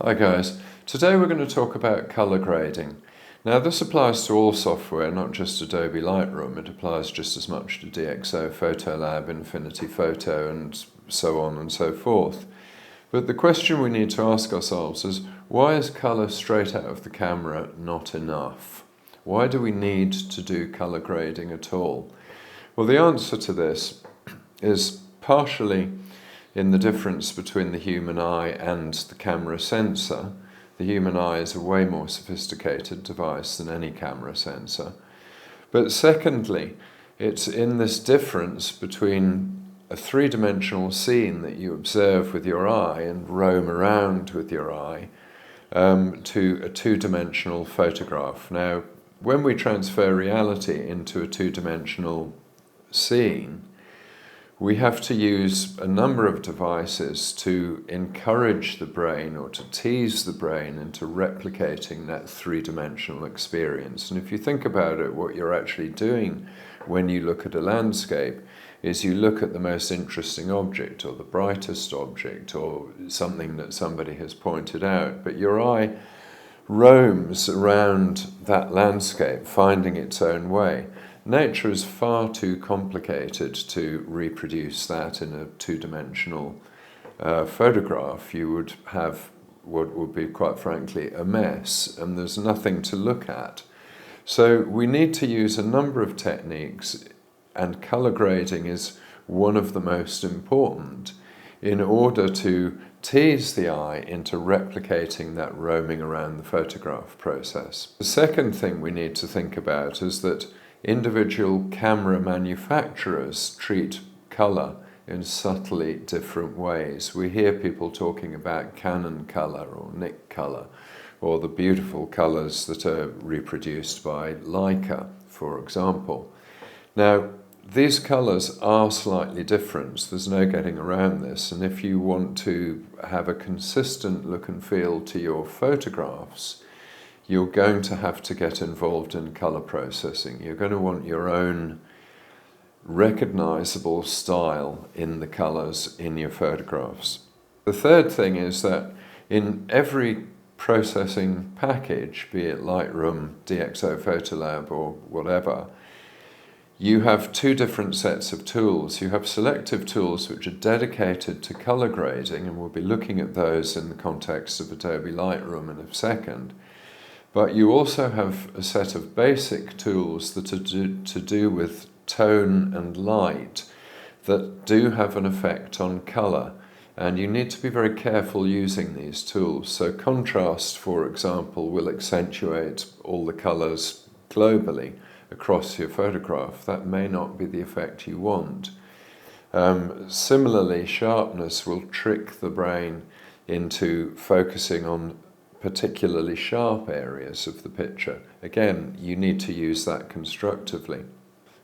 Hi guys, today we're going to talk about color grading. Now this applies to all software, not just Adobe Lightroom. It applies just as much to DxO PhotoLab, Infinity Photo and so on and so forth. But the question we need to ask ourselves is, why is color straight out of the camera not enough? Why do we need to do color grading at all? Well, the answer to this is partially in the difference between the human eye and the camera sensor. The human eye is a way more sophisticated device than any camera sensor. But secondly, it's in this difference between a three-dimensional scene that you observe with your eye and roam around with your eye to a two-dimensional photograph. Now, when we transfer reality into a two-dimensional scene, we have to use a number of devices to encourage the brain or to tease the brain into replicating that three-dimensional experience. And if you think about it, what you're actually doing when you look at a landscape is you look at the most interesting object or the brightest object or something that somebody has pointed out, but your eye roams around that landscape, finding its own way. Nature is far too complicated to reproduce that in a two-dimensional photograph. You would have what would be, quite frankly, a mess, and there's nothing to look at. So we need to use a number of techniques, and color grading is one of the most important in order to tease the eye into replicating that roaming around the photograph process. The second thing we need to think about is that individual camera manufacturers treat color in subtly different ways. We hear people talking about Canon color or Nik color, or the beautiful colors that are reproduced by Leica, for example. Now, these colors are slightly different. There's no getting around this. And if you want to have a consistent look and feel to your photographs, you're going to have to get involved in color processing. You're going to want your own recognizable style in the colors in your photographs. The third thing is that in every processing package, be it Lightroom, DxO PhotoLab or whatever, you have two different sets of tools. You have selective tools which are dedicated to color grading, and we'll be looking at those in the context of Adobe Lightroom in a second. But you also have a set of basic tools that are to do with tone and light that do have an effect on color. And you need to be very careful using these tools. So contrast, for example, will accentuate all the colors globally across your photograph. That may not be the effect you want. Similarly, sharpness will trick the brain into focusing on particularly sharp areas of the picture. Again, you need to use that constructively.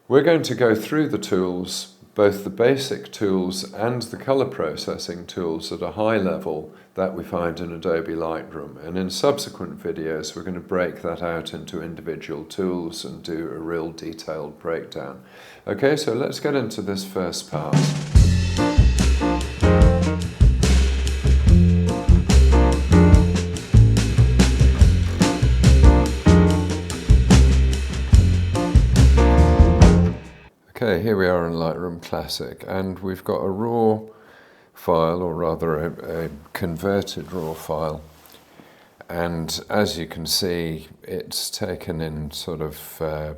We're going to go through the tools, both the basic tools and the color processing tools at a high level that we find in Adobe Lightroom. And in subsequent videos, we're going to break that out into individual tools and do a real detailed breakdown. Okay, so let's get into this first part. Okay, here we are in Lightroom Classic, and we've got a raw file, or rather a converted raw file, and as you can see, it's taken in sort of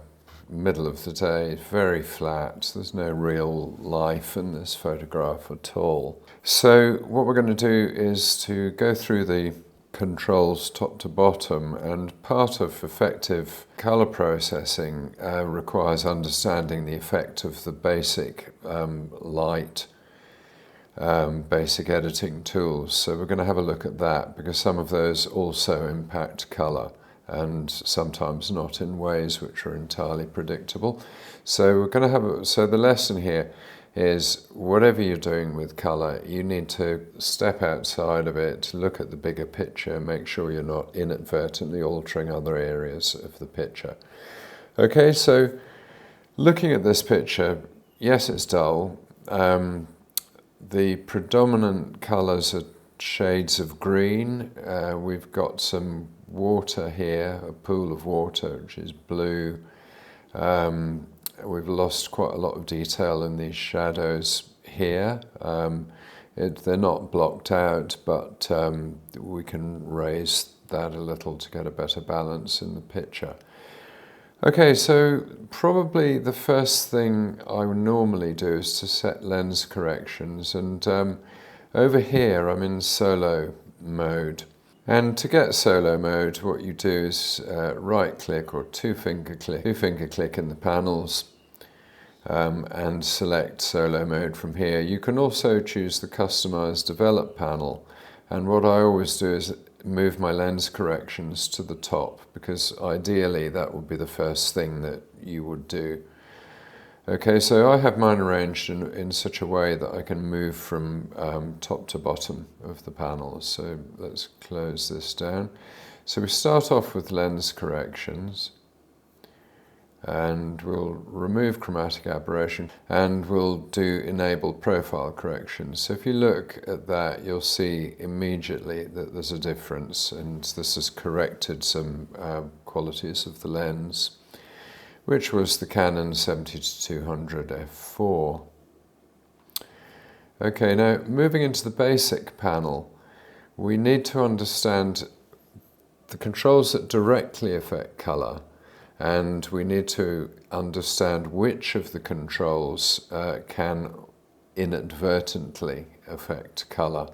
middle of the day, very flat. There's no real life in this photograph at all. So what we're going to do is to go through the controls top to bottom, and part of effective color processing requires understanding the effect of the basic light, basic editing tools. So we're going to have a look at that, because some of those also impact color, and sometimes not in ways which are entirely predictable. So we're going to have so the lesson here is, whatever you're doing with color, you need to step outside of it, look at the bigger picture, make sure you're not inadvertently altering other areas of the picture. Okay, so looking at this picture, yes, it's dull. The predominant colors are shades of green. We've got some water here, a pool of water, which is blue. We've lost quite a lot of detail in these shadows here. They're not blocked out, but we can raise that a little to get a better balance in the picture. Okay, so probably the first thing I would normally do is to set lens corrections, and over here I'm in solo mode. And to get solo mode, what you do is right click or two finger click in the panels and select solo mode from here. You can also choose the customize develop panel, and what I always do is move my lens corrections to the top, because ideally that would be the first thing that you would do. Okay, so I have mine arranged in such a way that I can move from top to bottom of the panels. So let's close this down. So we start off with lens corrections, and we'll remove chromatic aberration, and we'll do enable profile corrections. So if you look at that, you'll see immediately that there's a difference, and this has corrected some qualities of the lens, which was the Canon 70-200 f4. Okay, now moving into the basic panel, we need to understand the controls that directly affect colour, and we need to understand which of the controls can inadvertently affect colour.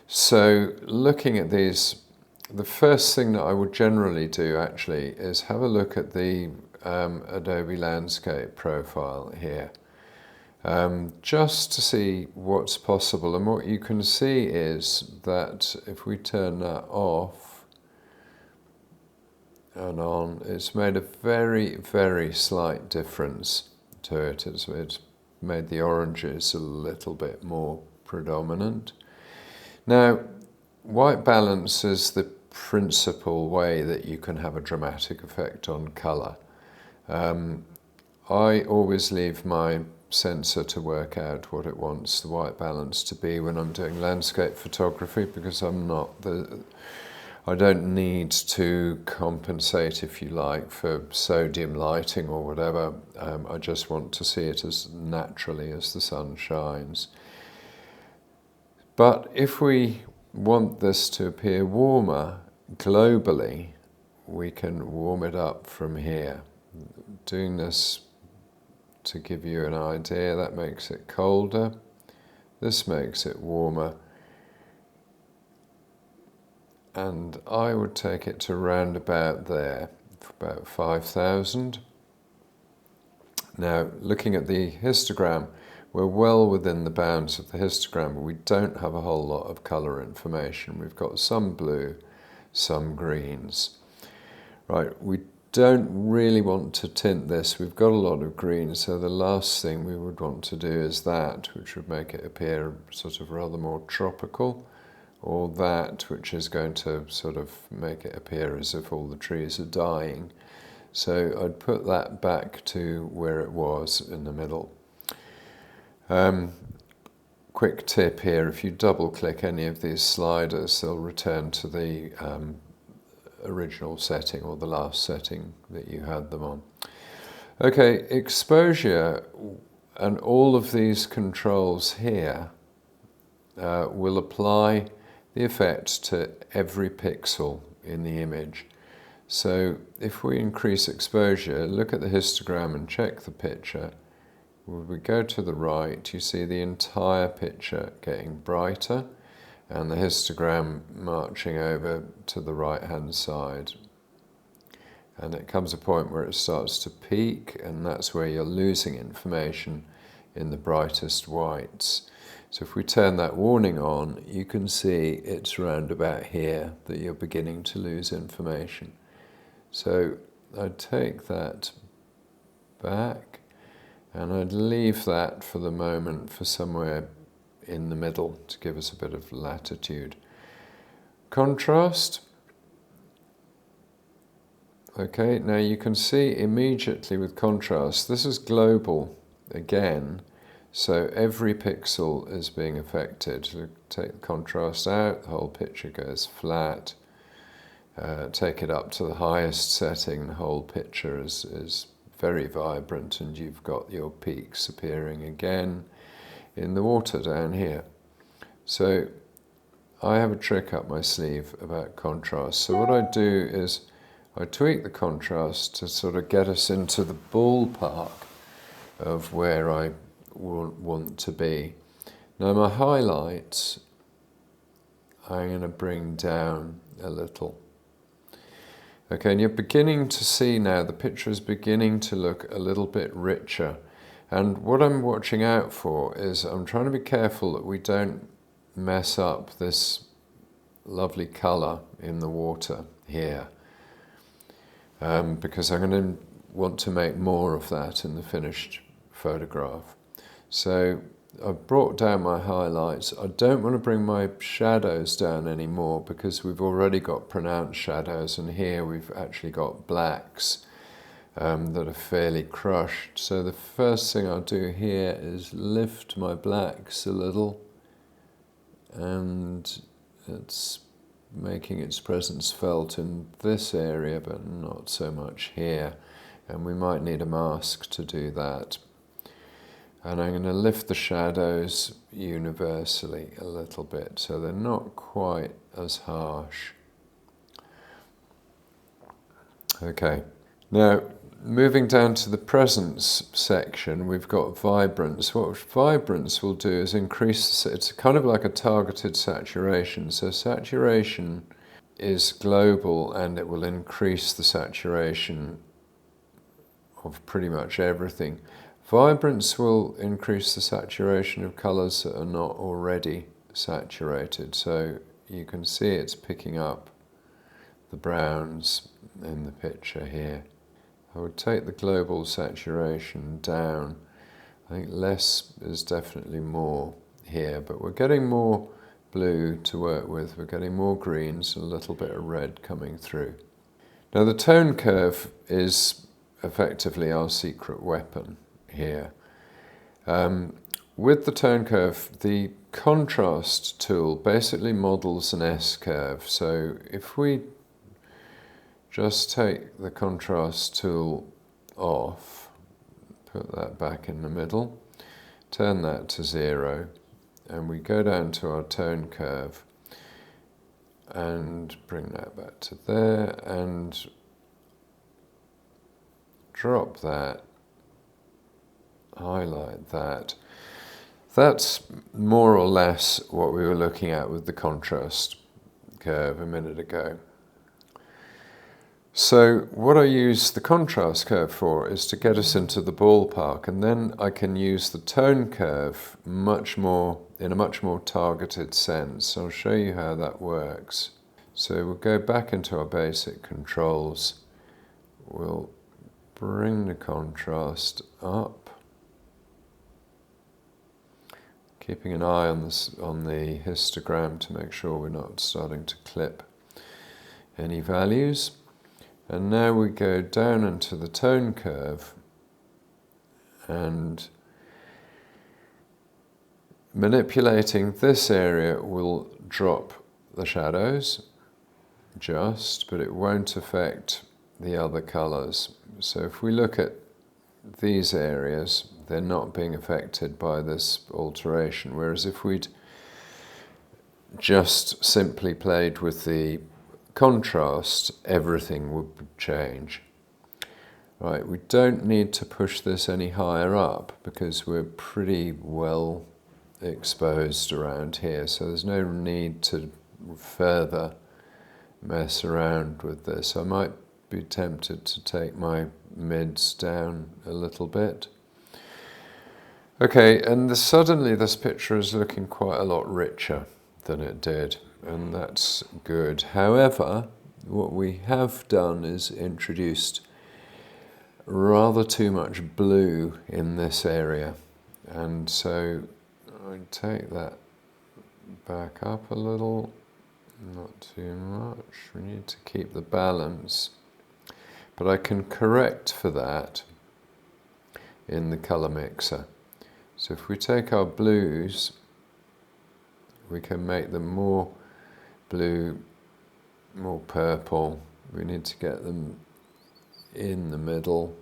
So looking at these, the first thing that I would generally do actually is have a look at the Adobe landscape profile here, just to see what's possible. And what you can see is that if we turn that off and on, it's made a very, very slight difference to it. It's made the oranges a little bit more predominant. Now, white balance is the principal way that you can have a dramatic effect on colour. I always leave my sensor to work out what it wants the white balance to be when I'm doing landscape photography, because I don't need to compensate, if you like, for sodium lighting or whatever. I just want to see it as naturally as the sun shines. But if we want this to appear warmer globally, we can warm it up from here. Doing this to give you an idea, that makes it colder. This makes it warmer. And I would take it to round about there, about 5,000. Now, looking at the histogram, we're well within the bounds of the histogram, but we don't have a whole lot of colour information. We've got some blue, some greens. Right, we don't really want to tint this. We've got a lot of green, so the last thing we would want to do is that, which would make it appear sort of rather more tropical, or that, which is going to sort of make it appear as if all the trees are dying. So I'd put that back to where it was in the middle. Quick tip here, if you double click any of these sliders, they'll return to the original setting or the last setting that you had them on. Okay, exposure and all of these controls here will apply the effect to every pixel in the image. So if we increase exposure, look at the histogram and check the picture. When we go to the right, you see the entire picture getting brighter and the histogram marching over to the right hand side. And it comes a point where it starts to peak, and that's where you're losing information in the brightest whites. So if we turn that warning on, you can see it's round about here that you're beginning to lose information. So I'd take that back and I'd leave that for the moment for somewhere in the middle to give us a bit of latitude. Contrast. Okay, now you can see immediately with contrast, this is global again. So every pixel is being affected. So take the contrast out, the whole picture goes flat. Take it up to the highest setting, the whole picture is very vibrant, and you've got your peaks appearing again in the water down here. So I have a trick up my sleeve about contrast. So what I do is I tweak the contrast to sort of get us into the ballpark of where I want to be. Now my highlights I'm going to bring down a little. Okay, and you're beginning to see now the picture is beginning to look a little bit richer. And what I'm watching out for is I'm trying to be careful that we don't mess up this lovely colour in the water here. Because I'm going to want to make more of that in the finished photograph. So I've brought down my highlights. I don't want to bring my shadows down anymore because we've already got pronounced shadows, and here we've actually got blacks that are fairly crushed. So the first thing I'll do here is lift my blacks a little, and it's making its presence felt in this area but not so much here, and we might need a mask to do that. And I'm going to lift the shadows universally a little bit so they're not quite as harsh. Okay, now moving down to the presence section, we've got vibrance. What vibrance will do is increase, it's kind of like a targeted saturation. So saturation is global, and it will increase the saturation of pretty much everything. Vibrance will increase the saturation of colours that are not already saturated. So you can see it's picking up the browns in the picture here. I would take the global saturation down. I think less is definitely more here, but we're getting more blue to work with. We're getting more greens and a little bit of red coming through. Now the tone curve is effectively our secret weapon here. With the tone curve, the contrast tool basically models an S-curve. So if we just take the contrast tool off, put that back in the middle, turn that to 0, and we go down to our tone curve and bring that back to there and drop that, highlight that. That's more or less what we were looking at with the contrast curve a minute ago. So what I use the contrast curve for is to get us into the ballpark, and then I can use the tone curve in a much more targeted sense. I'll show you how that works. So we'll go back into our basic controls. We'll bring the contrast up, keeping an eye on the histogram to make sure we're not starting to clip any values. And now we go down into the tone curve, and manipulating this area will drop the shadows just, but it won't affect the other colours. So if we look at these areas, they're not being affected by this alteration, whereas if we'd just simply played with the contrast, everything would change. Right, we don't need to push this any higher up because we're pretty well exposed around here, so there's no need to further mess around with this. I might be tempted to take my mids down a little bit. Okay, and suddenly this picture is looking quite a lot richer than it did, and that's good. However, what we have done is introduced rather too much blue in this area, and so I take that back up a little, not too much. We need to keep the balance, but I can correct for that in the color mixer. So if we take our blues, we can make them more blue, more purple. We need to get them in the middle,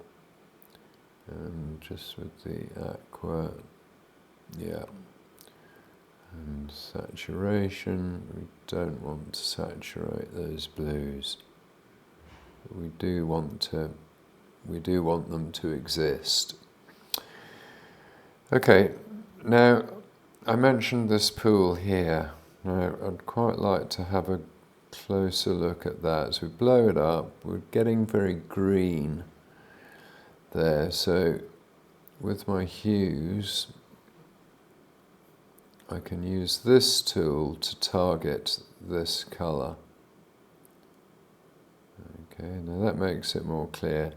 and just with the aqua, yeah. And saturation, we don't want to saturate those blues. We do want them to exist. Okay, now I mentioned this pool here. Now I'd quite like to have a closer look at that. So we blow it up, we're getting very green there. So with my hues, I can use this tool to target this colour. Okay, now that makes it more clear,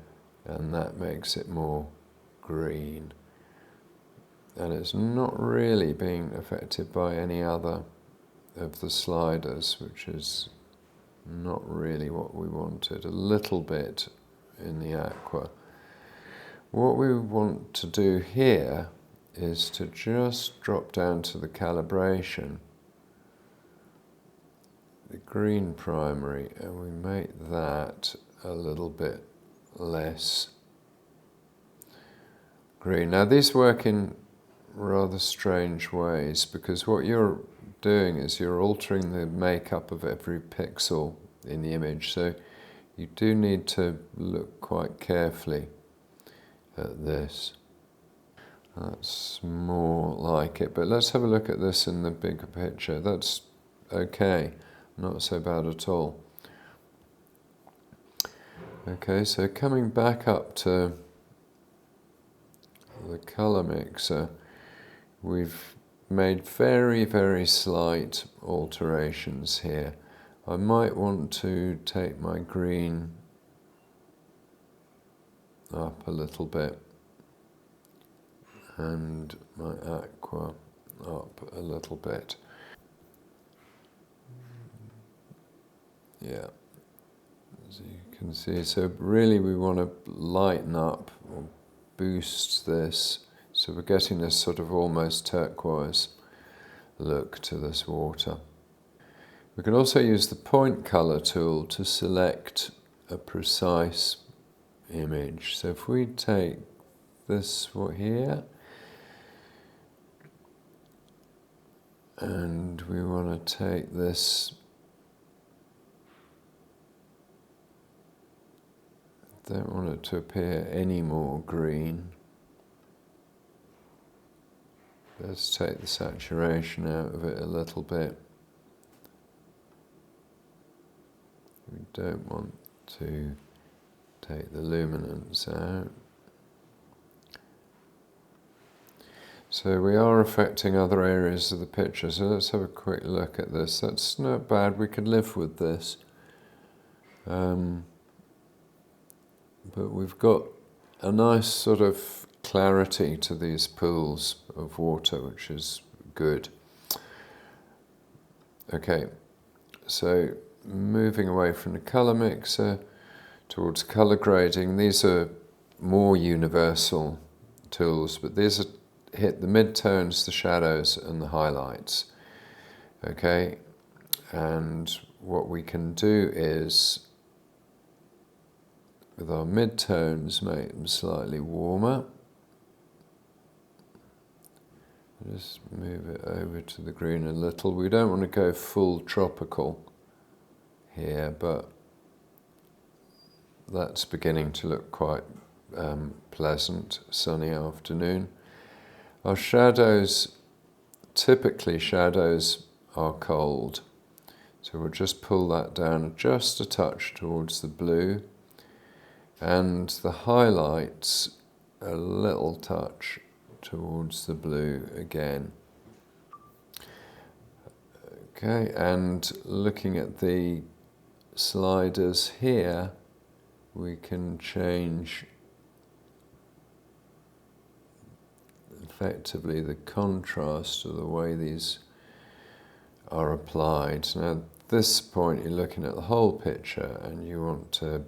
and that makes it more green. And it's not really being affected by any other of the sliders, which is not really what we wanted. A little bit in the aqua. What we want to do here is to just drop down to the calibration, the green primary, and we make that a little bit less green. Now these work in rather strange ways, because what you're doing is you're altering the makeup of every pixel in the image, so you do need to look quite carefully at this. That's more like it, but let's have a look at this in the bigger picture. That's okay, not so bad at all. Okay, so coming back up to the colour mixer, we've made very, very slight alterations here. I might want to take my green up a little bit and my aqua up a little bit. Yeah, as you can see, so really we want to lighten up or boost this, so we're getting this sort of almost turquoise look to this water. We can also use the point color tool to select a precise image. So if we take this here, and we want to take this, don't want it to appear any more green. Let's take the saturation out of it a little bit. We don't want to take the luminance out. So we are affecting other areas of the picture, so let's have a quick look at this. That's not bad, we can live with this. But we've got a nice sort of clarity to these pools of water, which is good. Okay, so moving away from the colour mixer towards colour grading. These are more universal tools, but these are hit the midtones, the shadows and the highlights. Okay, and what we can do is, with our midtones, make them slightly warmer. Just move it over to the green a little. We don't want to go full tropical here, but that's beginning to look quite pleasant, sunny afternoon. Our shadows, typically shadows are cold, so we'll just pull that down just a touch towards the blue, and the highlights a little touch towards the blue again. Okay, and looking at the sliders here, we can change effectively the contrast of the way these are applied. Now at this point you're looking at the whole picture and you want to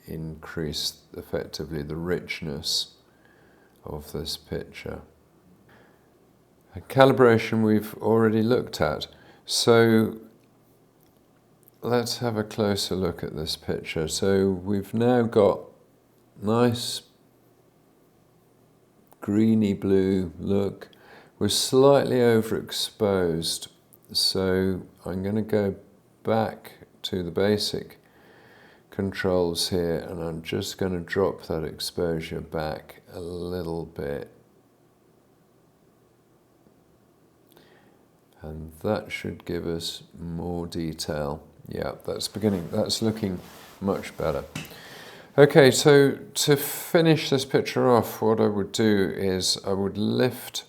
increase effectively the richness of this picture. Calibration we've already looked at. So let's have a closer look at this picture. So we've now got nice greeny blue look. We're slightly overexposed, so I'm going to go back to the basic controls here, and I'm just going to drop that exposure back a little bit. And that should give us more detail. Yeah, that's looking much better. Okay, so to finish this picture off, what I would do is I would lift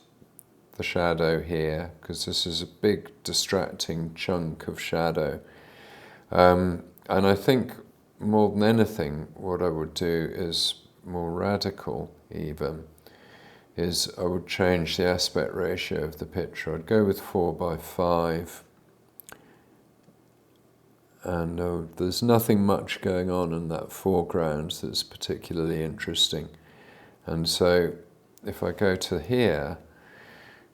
the shadow here, because this is a big distracting chunk of shadow. And I think more than anything, what I would do is more radical even, is I would change the aspect ratio of the picture. I'd go with 4:5, and there's nothing much going on in that foreground that's particularly interesting. And so if I go to here,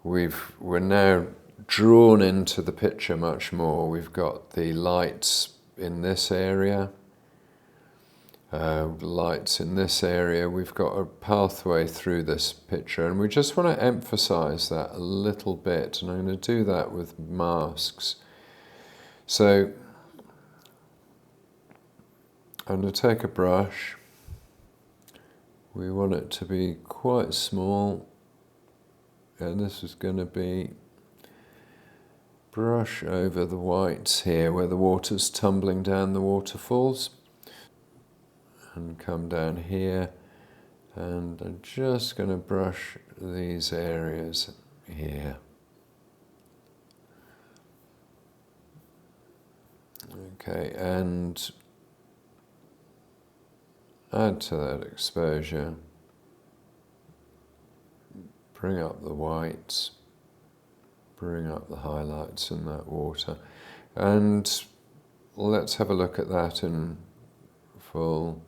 we're now drawn into the picture much more. We've got the lights in this area, lights in this area. We've got a pathway through this picture, and we just want to emphasize that a little bit, and I'm going to do that with masks. So I'm going to take a brush. We want it to be quite small, and this is going to be brush over the whites here where the water's tumbling down the waterfalls, and come down here, and I'm just going to brush these areas here. Okay, and add to that exposure, bring up the whites, bring up the highlights in that water, and let's have a look at that in full.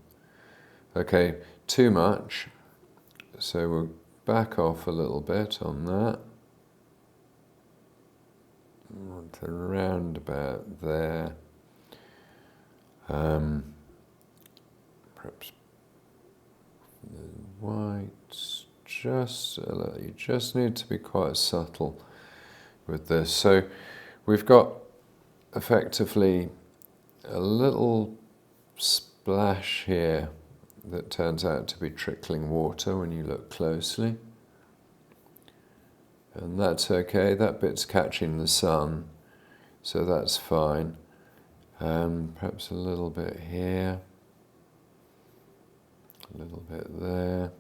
Okay, too much, so we'll back off a little bit on that, to around about there. Perhaps the whites, you just need to be quite subtle with this. So we've got effectively a little splash here that turns out to be trickling water when you look closely. And that's okay, that bit's catching the sun, so that's fine. Perhaps a little bit here, a little bit there.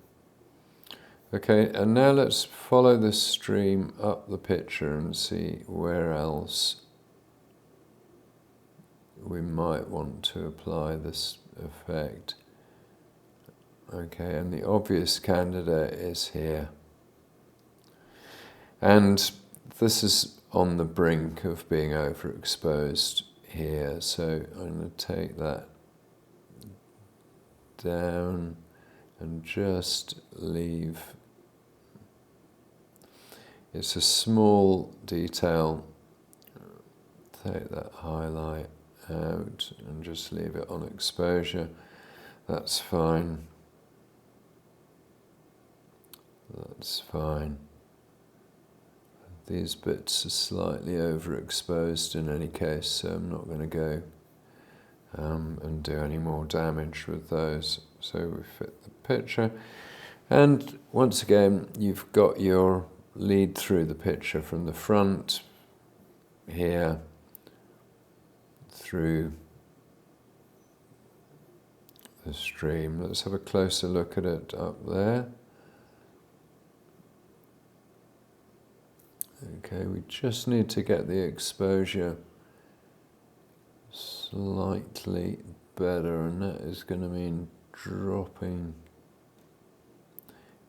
Okay, and now let's follow this stream up the picture and see where else we might want to apply this effect. Okay, and the obvious candidate is here. And this is on the brink of being overexposed here, so I'm going to take that down and just leave. It's a small detail. Take that highlight out and just leave it on exposure. That's fine. That's fine. These bits are slightly overexposed in any case, so I'm not going to go and do any more damage with those. So we fit the picture, and once again you've got your lead through the picture from the front here through the stream. Let's have a closer look at it up there. Okay, we just need to get the exposure slightly better, and that is going to mean dropping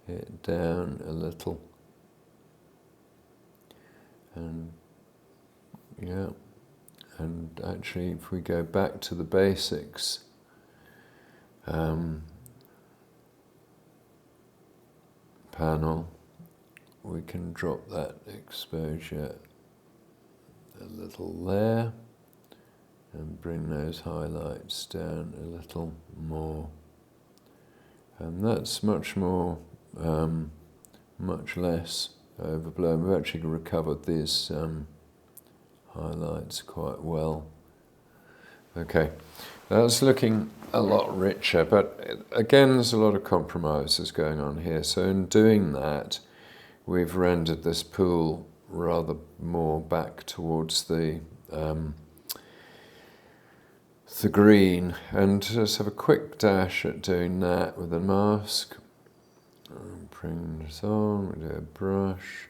it down a little. And yeah, and actually if we go back to the basics, panel, we can drop that exposure a little there and bring those highlights down a little more. And that's much more, much less overblown. We've actually recovered these highlights quite well. Okay, that's looking a lot richer, but again, there's a lot of compromises going on here. So in doing that, we've rendered this pool rather more back towards the green. And let's have a quick dash at doing that with a mask. Bring this on, we do a brush,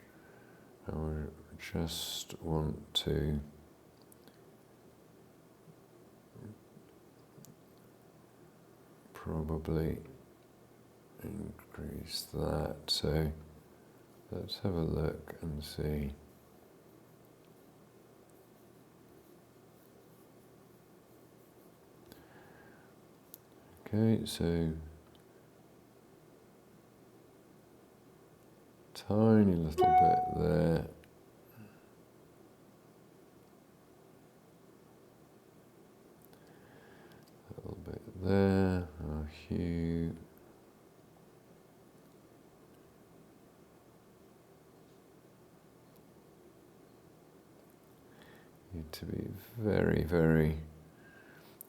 and we just want to probably increase that. So let's have a look and see. Okay, so tiny little bit there. A little bit there, our hue. Need to be very, very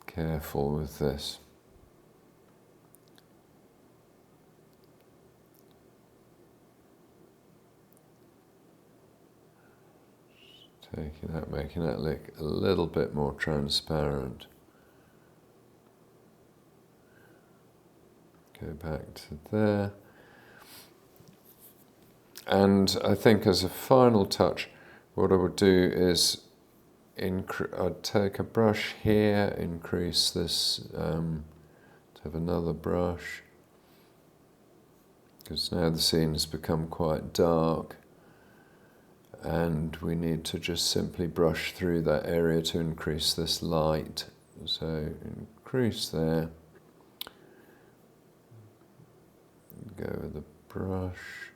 careful with this. Taking that, making that look a little bit more transparent. Go back to there. And I think as a final touch, what I would do is I'd take a brush here, increase this, to have another brush, because now the scene has become quite dark. And we need to just simply brush through that area to increase this light. So increase there. Go with the brush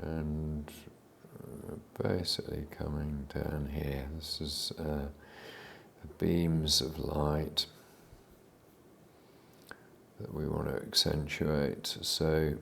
and basically coming down here. This is the beams of light that we want to accentuate. So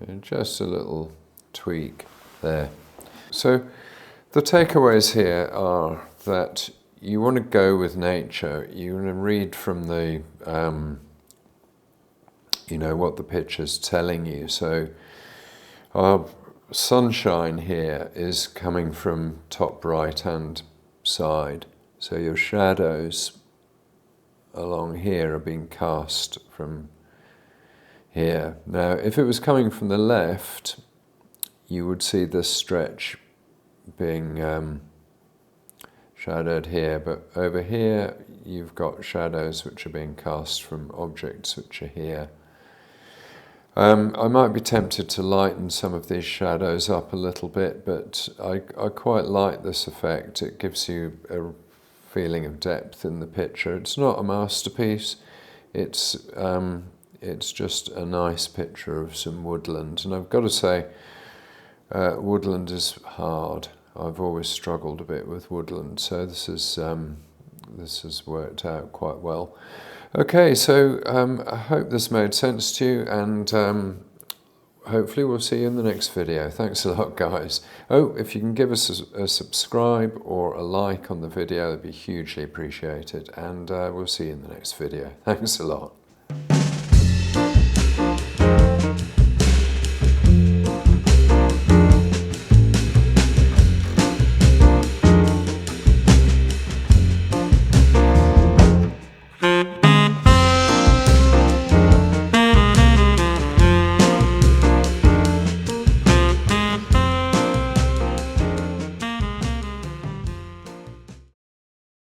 and just a little tweak there. So the takeaways here are that you want to go with nature. You want to read from the, what the picture's telling you. So our sunshine here is coming from top right-hand side. So your shadows along here are being cast from here. Now, if it was coming from the left, you would see this stretch being shadowed here, but over here you've got shadows which are being cast from objects which are here. I might be tempted to lighten some of these shadows up a little bit, but I quite like this effect. It gives you a feeling of depth in the picture. It's not a masterpiece, it's just a nice picture of some woodland. And I've got to say, woodland is hard. I've always struggled a bit with woodland, so this has worked out quite well. Okay, so I hope this made sense to you, and hopefully we'll see you in the next video. Thanks a lot, guys. Oh, if you can give us a subscribe or a like on the video, that'd be hugely appreciated, and we'll see you in the next video. Thanks a lot.